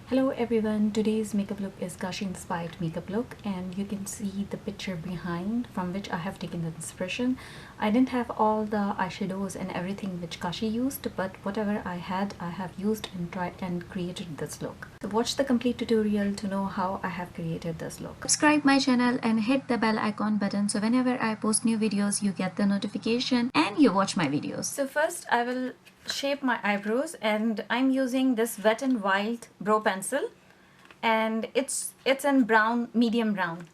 Hello everyone, today's makeup look is Kashee inspired makeup look, and you can see the picture behind from which I have taken the inspiration. I didn't have all the eyeshadows and everything which Kashee used, but whatever I had I have used and tried and created this look. So watch the complete tutorial to know how I have created this look. Subscribe my channel and hit the bell icon button so whenever I post new videos you get the notification and you watch my videos. So first I will shape my eyebrows, and I'm using this Wet n Wild brow pencil, and it's in brown, medium brown.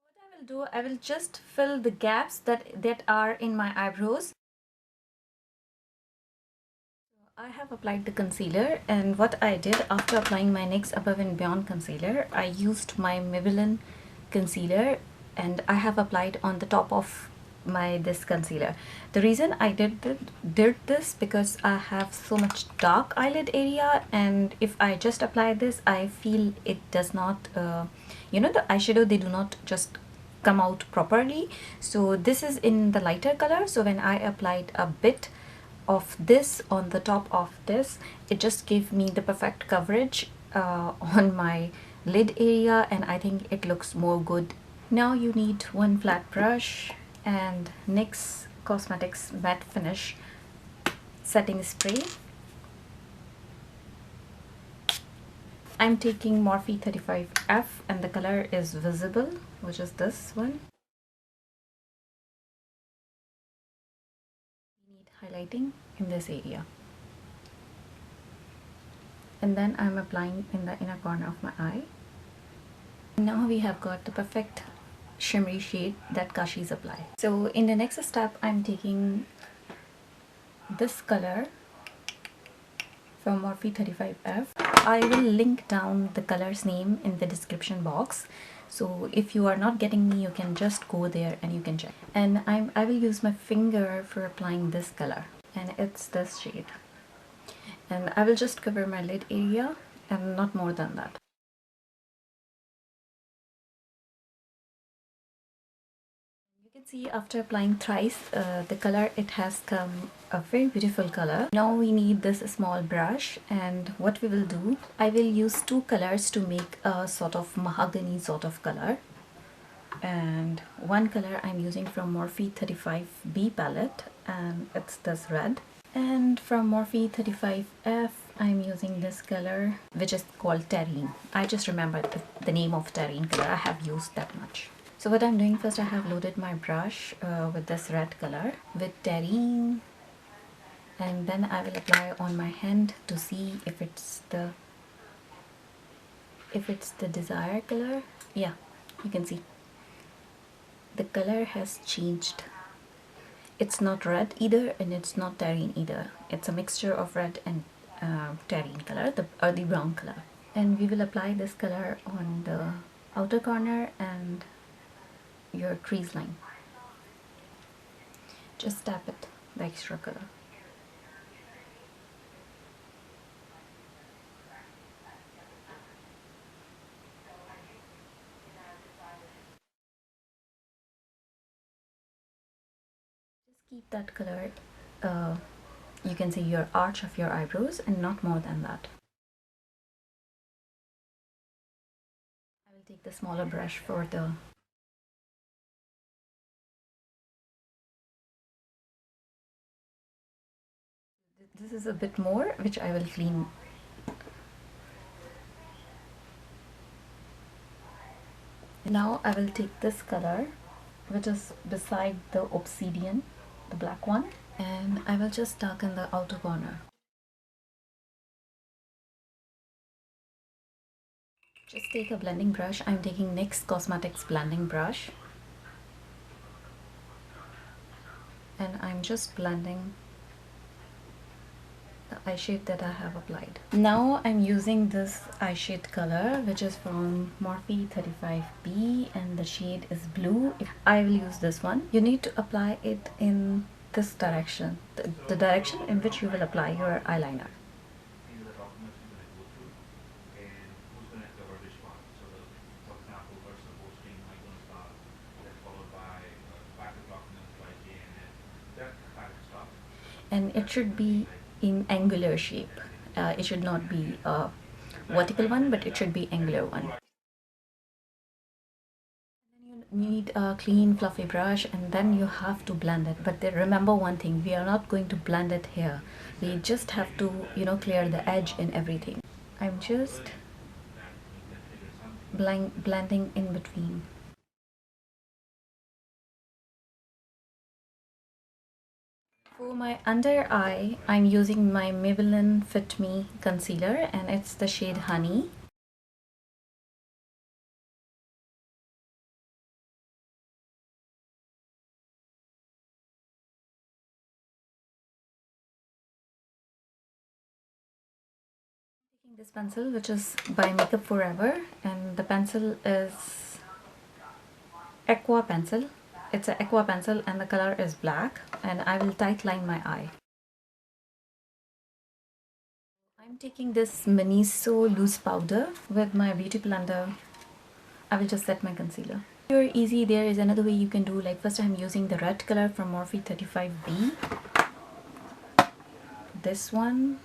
What I will do, I will just fill the gaps that are in my eyebrows. I have applied the concealer, and what I did after applying my NYX Above and Beyond concealer, I used my Maybelline concealer and I have applied on the top of this concealer. The reason I did this because I have so much dark eyelid area, and if I just apply this I feel it does not the eyeshadow, they do not just come out properly. So this is in the lighter color, so when I applied a bit of this on the top of this, it just gave me the perfect coverage on my lid area, and I think it looks more good. Now you need one flat brush and NYX Cosmetics Matte Finish setting spray. I'm taking Morphe 35F and the color is Visible, which is this one. Highlighting in this area, and then I'm applying in the inner corner of my eye. Now we have got the perfect shimmery shade that Kashee's apply. So in the next step I'm taking this color from Morphe 35F. I will link down the color's name in the description box, so if you are not getting me you can just go there and you can check. And I will use my finger for applying this color, and it's this shade, and I will just cover my lid area and not more than that. You can see after applying thrice the color, it has come a very beautiful color. Now we need this small brush, and what we will do, I will use two colors to make a sort of mahogany sort of color. And one color I'm using from Morphe 35B palette, and it's this red. And from Morphe 35F I'm using this color which is called Terrine. I just remembered the name of Terrine color, I have used that much. So what I'm doing, first I have loaded my brush with this red color with Terrine, and then I will apply on my hand to see if it's the desired color. Yeah, you can see the color has changed. It's not red either and it's not Terrine either. It's a mixture of red and Terrine color, the earthy brown color. And we will apply this color on the outer corner and your crease line. Just tap it, the extra color. Just keep that color, you can see your arch of your eyebrows, and not more than that. I will take the smaller brush for the this is a bit more, which I will clean. Now I will take this color which is beside the obsidian, the black one, and I will just darken the outer corner. Just take a blending brush. I'm taking NYX Cosmetics blending brush, and I'm just blending the eye shade that I have applied. Now I'm using this eye shade color which is from Morphe 35B, and the shade is blue. I will use this one. You need to apply it in this direction, the direction in which you will apply your eyeliner. And it should be in angular shape. It should not be a vertical one, but it should be angular one. You need a clean fluffy brush, and then you have to blend it. But remember one thing, we are not going to blend it here. We just have to, clear the edge and everything. I'm just blending in between. For my under eye, I'm using my Maybelline Fit Me concealer, and it's the shade Honey. Taking this pencil, which is by Makeup Forever, and the pencil is Aqua pencil. It's an aqua pencil and the color is black, and I will tight line my eye. I'm taking this Miniso loose powder with my beauty blender. I will just set my concealer. Very easy. There is another way you can do. Like, first I'm using the red color from Morphe 35B. This one.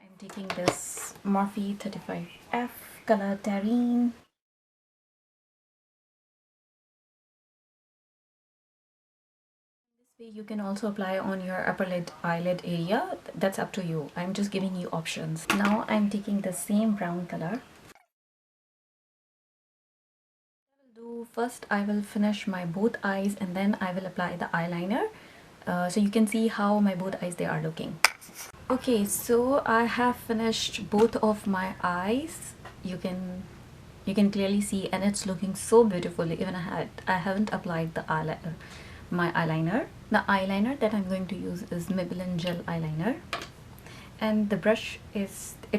I'm taking this Morphe 35F color Tarine. You can also apply on your upper eyelid area. That's up to you. I'm just giving you options. Now I'm taking the same brown color. First I will finish my both eyes, and then I will apply the eyeliner, so you can see how my both eyes they are looking. Okay, so I have finished both of my eyes. You can clearly see, and it's looking so beautiful. Even I haven't applied the my eyeliner. The eyeliner that I'm going to use is Maybelline gel eyeliner, and the brush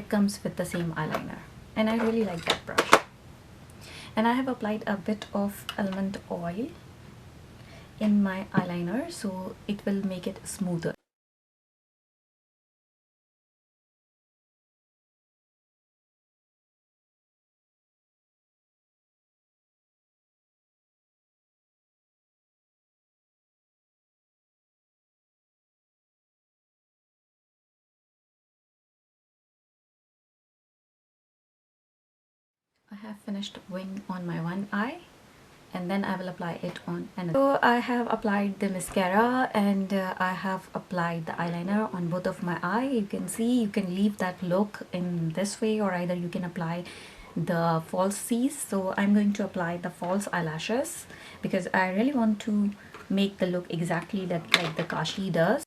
comes with the same eyeliner, and I really like that brush. And I have applied a bit of almond oil in my eyeliner, so it will make it smoother. I have finished wing on my one eye, and then I will apply it on another. So I have applied the mascara, and I have applied the eyeliner on both of my eye. You can see, you can leave that look in this way, or either you can apply the falsies. So I'm going to apply the false eyelashes because I really want to make the look exactly like the Kashee does.